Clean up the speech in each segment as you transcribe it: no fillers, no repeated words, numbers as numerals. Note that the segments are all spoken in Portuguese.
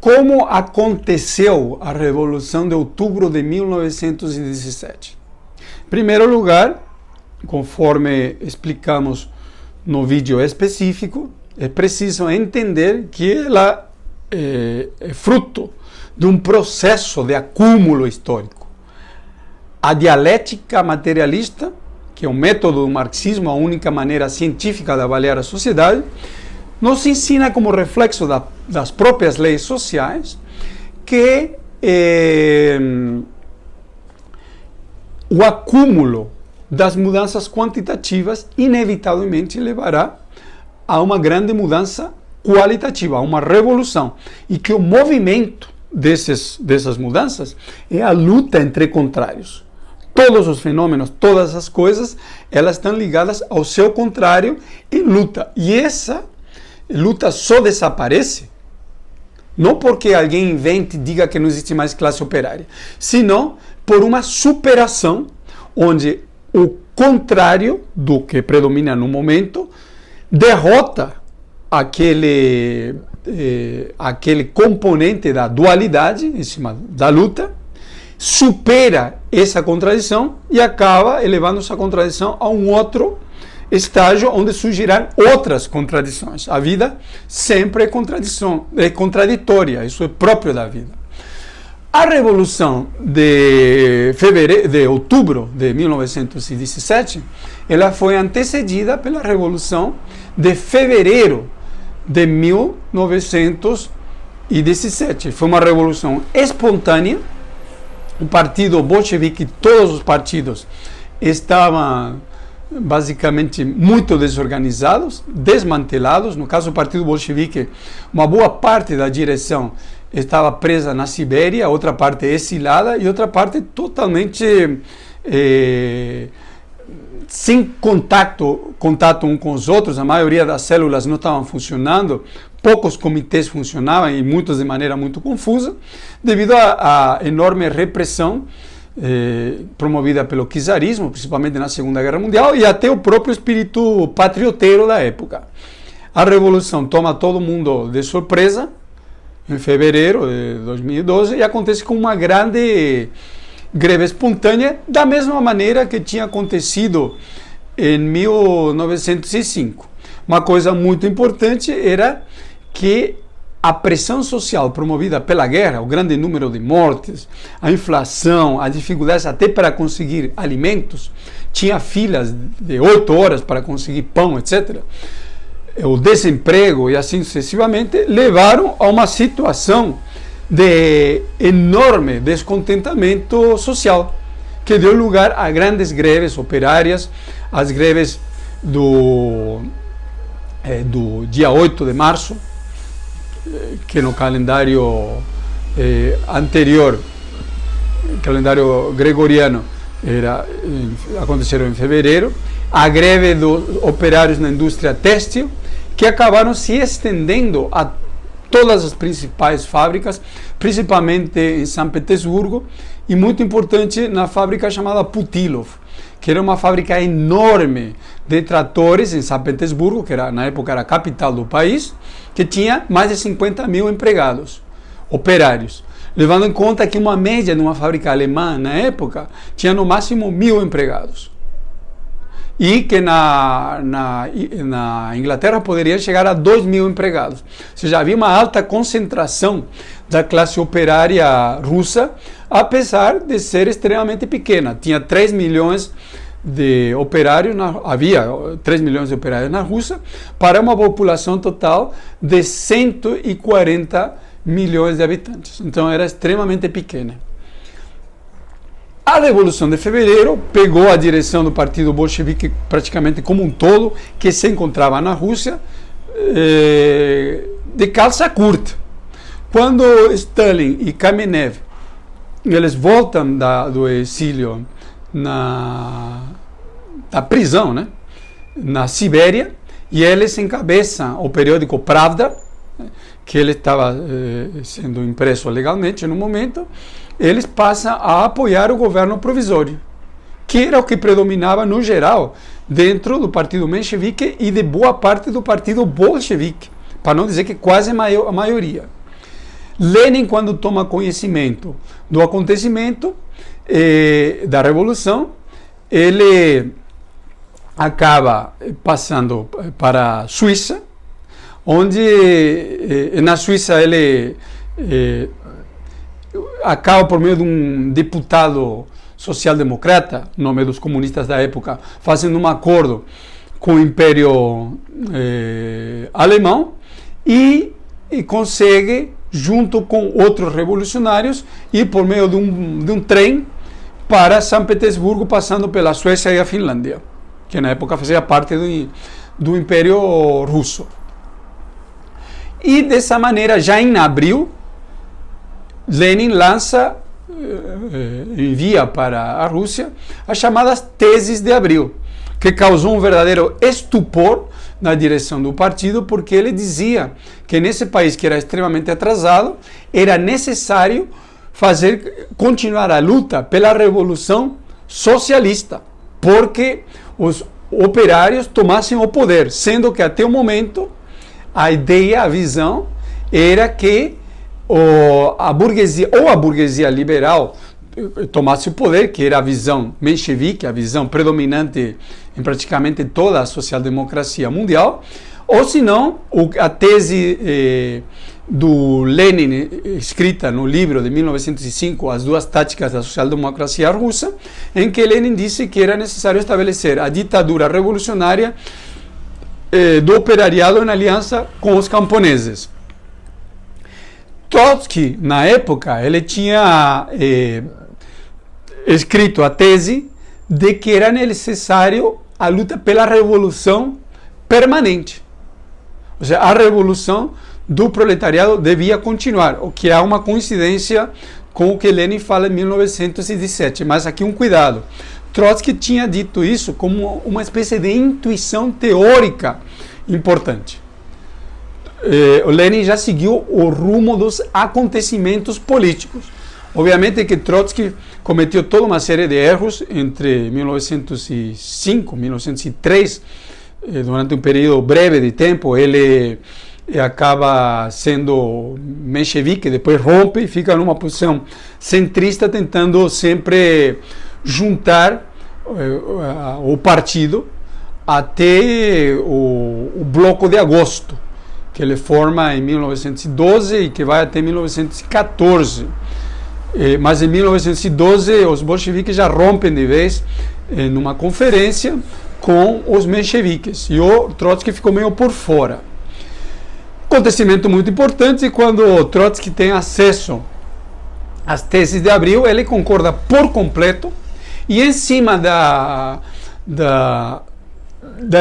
Como aconteceu a Revolução de Outubro de 1917? Em primeiro lugar, conforme explicamos no vídeo específico, é preciso entender que ela é fruto de um processo de acúmulo histórico. A dialética materialista, que é o método do marxismo, a única maneira científica de avaliar a sociedade, nos ensina como reflexo das próprias leis sociais que o acúmulo das mudanças quantitativas inevitavelmente levará a uma grande mudança qualitativa, a uma revolução, e que o movimento dessas mudanças é a luta entre contrários. Todos os fenômenos, todas as coisas, elas estão ligadas ao seu contrário em luta. E essa luta só desaparece não porque alguém invente e diga que não existe mais classe operária, senão por uma superação onde o contrário do que predomina no momento derrota aquele componente da dualidade em cima da luta, supera essa contradição e acaba elevando essa contradição a um outro estágio onde surgirão outras contradições. A vida sempre é contraditória, isso é próprio da vida. A Revolução de outubro de 1917, ela foi antecedida pela Revolução de fevereiro de 1917. Foi uma revolução espontânea. O partido bolchevique, todos os partidos estavam basicamente muito desorganizados, desmantelados. No caso do partido bolchevique, uma boa parte da direção estava presa na Sibéria, outra parte exilada e outra parte totalmente sem contato um com os outros. A maioria das células não estavam funcionando, poucos comitês funcionavam e muitos de maneira muito confusa, devido à enorme repressão promovida pelo czarismo, principalmente na Segunda Guerra Mundial, e até o próprio espírito patrioteiro da época. A revolução toma todo mundo de surpresa em fevereiro de 2012 e acontece com uma grande greve espontânea, da mesma maneira que tinha acontecido em 1905. Uma coisa muito importante era que a pressão social promovida pela guerra, o grande número de mortes, a inflação, as dificuldades até para conseguir alimentos, tinha filas de 8 horas para conseguir pão, etc., o desemprego e assim sucessivamente, levaram a uma situação de enorme descontentamento social, que deu lugar a grandes greves operárias, as greves do dia 8 de março, que no calendário anterior, calendário gregoriano, aconteceram em fevereiro, a greve dos operários na indústria têxtil, que acabaram se estendendo a todas as principais fábricas, principalmente em São Petersburgo, e muito importante na fábrica chamada Putilov, que era uma fábrica enorme de tratores em São Petersburgo, que na época era a capital do país, que tinha mais de 50 mil empregados, operários, levando em conta que uma média numa fábrica alemã na época tinha no máximo 1.000 empregados. E que na Inglaterra poderia chegar a 2.000 empregados. Ou seja, havia uma alta concentração da classe operária russa, apesar de ser extremamente pequena. Tinha 3 milhões de operários, havia 3 milhões de operários na Rússia, para uma população total de 140 milhões de habitantes. Então era extremamente pequena. A Revolução de Fevereiro pegou a direção do partido bolchevique praticamente como um todo, que se encontrava na Rússia, de calça curta. Quando Stalin e Kamenev eles voltam do exílio da prisão, né, na Sibéria, e eles encabeçam o periódico Pravda, que ele estava sendo impresso legalmente no momento. Eles passam a apoiar o governo provisório, que era o que predominava no geral dentro do partido menchevique e de boa parte do partido bolchevique, para não dizer que quase a maioria. Lenin, quando toma conhecimento do acontecimento da Revolução, ele acaba passando para a Suíça, onde na Suíça ele acaba por meio de um deputado social-democrata, nome dos comunistas da época, fazendo um acordo com o Império Alemão e consegue, junto com outros revolucionários, ir por meio de um trem para São Petersburgo, passando pela Suécia e a Finlândia, que na época fazia parte do Império Russo. E dessa maneira, já em abril, Lenin envia para a Rússia as chamadas teses de abril, que causou um verdadeiro estupor na direção do partido, porque ele dizia que nesse país que era extremamente atrasado, era necessário continuar a luta pela revolução socialista, porque os operários tomassem o poder, sendo que até o momento a ideia, a visão era que a burguesia liberal tomasse o poder, que era a visão menchevique, a visão predominante em praticamente toda a social-democracia mundial, ou senão a tese do Lenin, escrita no livro de 1905, As Duas Táticas da Social-Democracia Russa, em que Lenin disse que era necessário estabelecer a ditadura revolucionária do operariado em aliança com os camponeses. Trotsky, na época, ele tinha escrito a tese de que era necessário a luta pela revolução permanente. Ou seja, a revolução do proletariado devia continuar, o que é uma coincidência com o que Lenin fala em 1917. Mas aqui um cuidado. Trotsky tinha dito isso como uma espécie de intuição teórica importante. O Lenin já seguiu o rumo dos acontecimentos políticos. Obviamente que Trotsky cometeu toda uma série de erros entre 1905 e 1903, durante um período breve de tempo. Ele acaba sendo menchevique, depois rompe e fica numa posição centrista, tentando sempre juntar o partido até o Bloco de Agosto, que ele forma em 1912 e que vai até 1914. Mas em 1912 os bolcheviques já rompem de vez numa conferência com os mencheviques, e o Trotsky ficou meio por fora. Acontecimento muito importante, quando o Trotsky tem acesso às teses de abril, ele concorda por completo, e em cima da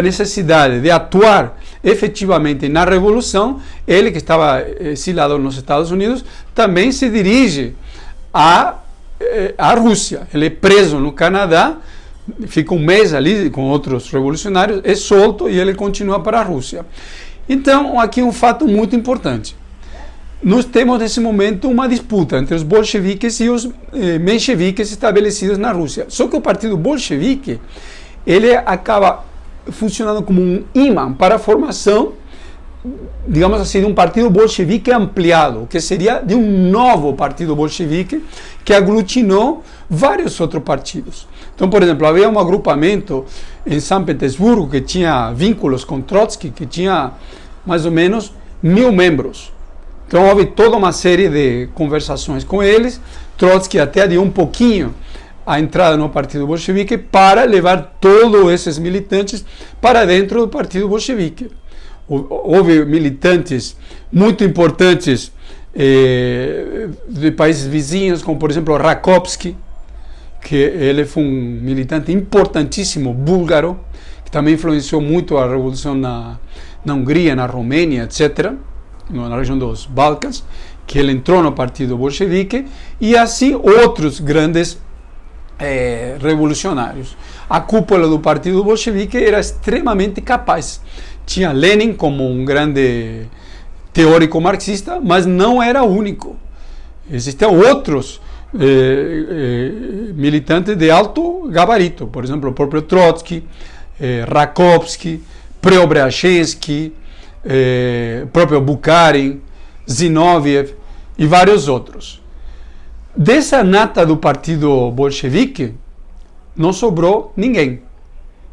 necessidade de atuar efetivamente na revolução, ele, que estava exilado nos Estados Unidos, também se dirige à Rússia. Ele é preso no Canadá, fica um mês ali com outros revolucionários, é solto e ele continua para a Rússia. Então, aqui um fato muito importante. Nós temos nesse momento uma disputa entre os bolcheviques e os mencheviques estabelecidos na Rússia. Só que o partido bolchevique, ele acaba funcionando como um imã para a formação, digamos assim, de um partido bolchevique ampliado, que seria de um novo partido bolchevique que aglutinou vários outros partidos. Então, por exemplo, havia um agrupamento em São Petersburgo que tinha vínculos com Trotsky, que tinha mais ou menos 1000 membros. Então, houve toda uma série de conversações com eles. Trotsky até adiou um pouquinho a entrada no partido bolchevique para levar todos esses militantes para dentro do partido bolchevique. Houve militantes muito importantes de países vizinhos, como por exemplo Rakovsky, que ele foi um militante importantíssimo búlgaro, que também influenciou muito a revolução na Hungria, na Romênia, etc., na região dos Balcãs, que ele entrou no partido bolchevique, e assim outros grandes revolucionários. A cúpula do partido bolchevique era extremamente capaz. Tinha Lenin como um grande teórico marxista, mas não era o único. Existiam outros militantes de alto gabarito, por exemplo, o próprio Trotsky, Rakovsky, Preobrazhensky, próprio Bukharin, Zinoviev e vários outros. Dessa nata do partido bolchevique, não sobrou ninguém.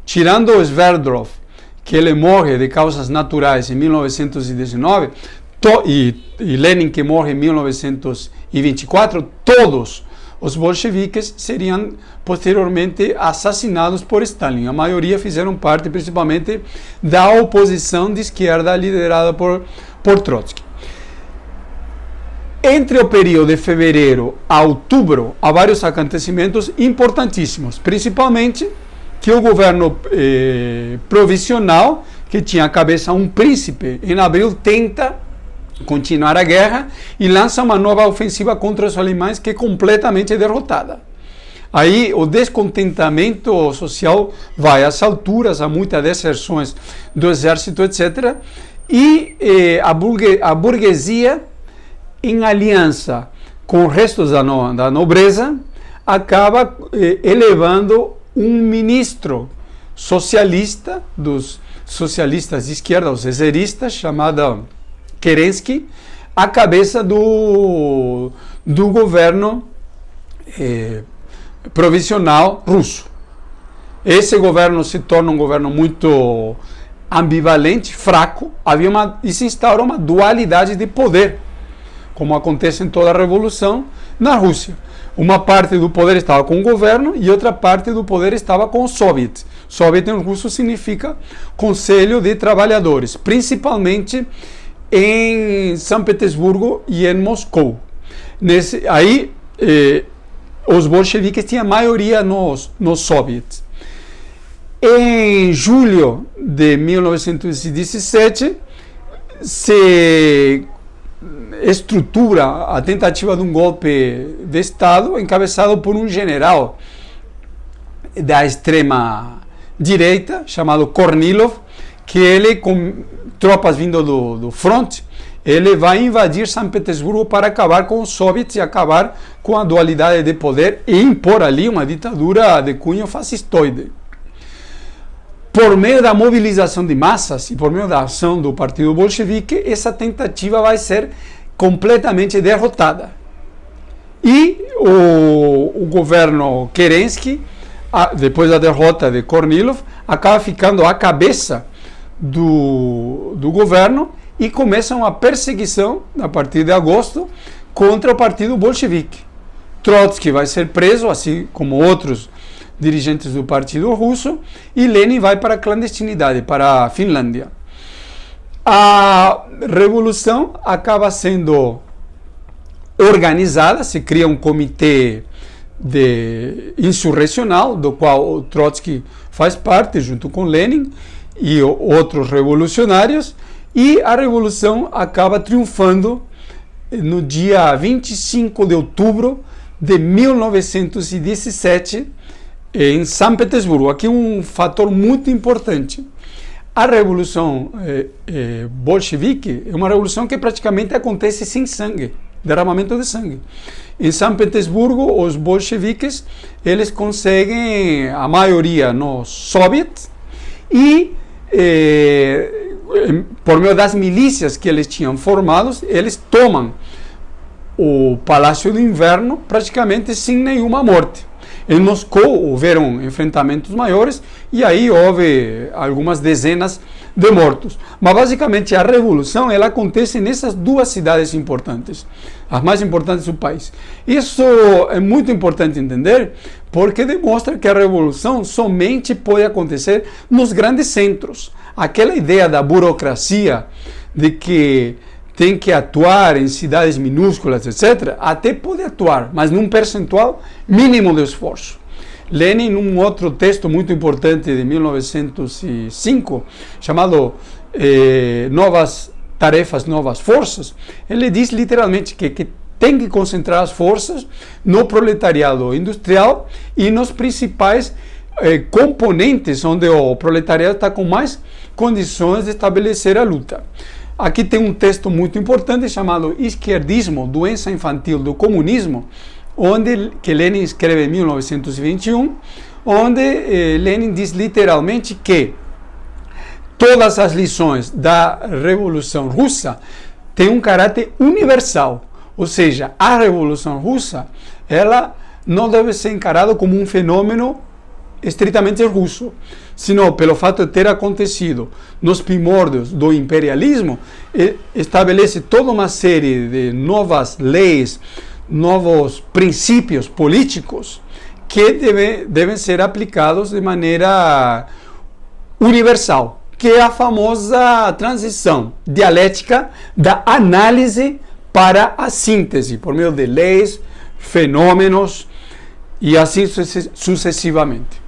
Tirando o Sverdlov, que ele morre de causas naturais em 1919, e Lenin, que morre em 1924, todos os bolcheviques seriam posteriormente assassinados por Stalin. A maioria fizeram parte, principalmente, da oposição de esquerda liderada por Trotsky. Entre o período de fevereiro a outubro, há vários acontecimentos importantíssimos, principalmente que o governo provisional, que tinha a cabeça um príncipe, em abril tenta continuar a guerra e lança uma nova ofensiva contra os alemães, que é completamente derrotada. Aí o descontentamento social vai às alturas, há muitas deserções do exército, etc. E a burguesia, em aliança com os restos da nobreza, acaba elevando um ministro socialista, dos socialistas de esquerda, os zeristas, chamado Kerensky, à cabeça do governo provisional russo. Esse governo se torna um governo muito ambivalente, fraco, e se instaura uma dualidade de poder, como acontece em toda a revolução na Rússia. Uma parte do poder estava com o governo e outra parte do poder estava com o Soviet. Soviet em russo significa Conselho de Trabalhadores, principalmente em São Petersburgo e em Moscou. Aí os bolcheviques tinham maioria nos soviets. Em julho de 1917 se estrutura a tentativa de um golpe de Estado encabeçado por um general da extrema direita chamado Kornilov, que ele, com tropas vindo do front, ele vai invadir São Petersburgo para acabar com os soviets e acabar com a dualidade de poder e impor ali uma ditadura de cunho fascistoide. Por meio da mobilização de massas e por meio da ação do partido bolchevique, essa tentativa vai ser completamente derrotada. E o governo Kerensky, depois da derrota de Kornilov, acaba ficando à cabeça do governo e começa uma perseguição, a partir de agosto, contra o partido bolchevique. Trotsky vai ser preso, assim como outros dirigentes do partido russo, e Lenin vai para a clandestinidade, para a Finlândia. A revolução acaba sendo organizada, se cria um comitê insurrecional, do qual o Trotsky faz parte, junto com Lenin e outros revolucionários, e a revolução acaba triunfando no dia 25 de outubro de 1917, em São Petersburgo. Aqui um fator muito importante. A revolução bolchevique é uma revolução que praticamente acontece sem sangue, derramamento de sangue. Em São Petersburgo, os bolcheviques, eles conseguem a maioria no Soviet e por meio das milícias que eles tinham formados, eles tomam o Palácio do Inverno praticamente sem nenhuma morte. Em Moscou houveram enfrentamentos maiores e aí houve algumas dezenas de mortos. Mas basicamente a revolução ela acontece nessas duas cidades importantes, as mais importantes do país. Isso é muito importante entender, porque demonstra que a revolução somente pode acontecer nos grandes centros. Aquela ideia da burocracia, de que tem que atuar em cidades minúsculas, etc., até pode atuar, mas num percentual mínimo de esforço. Lenin, num outro texto muito importante de 1905, chamado Novas Tarefas, Novas Forças, ele diz literalmente que tem que concentrar as forças no proletariado industrial e nos principais componentes onde o proletariado está com mais condições de estabelecer a luta. Aqui tem um texto muito importante chamado Esquerdismo, Doença Infantil do Comunismo, que Lenin escreve em 1921, onde Lenin diz literalmente que todas as lições da Revolução Russa têm um caráter universal. Ou seja, a Revolução Russa, ela não deve ser encarada como um fenômeno estritamente russo, senão pelo fato de ter acontecido nos primórdios do imperialismo, estabelece toda uma série de novas leis, novos princípios políticos que devem ser aplicados de maneira universal, que é a famosa transição dialética da análise para a síntese, por meio de leis, fenômenos e assim sucessivamente.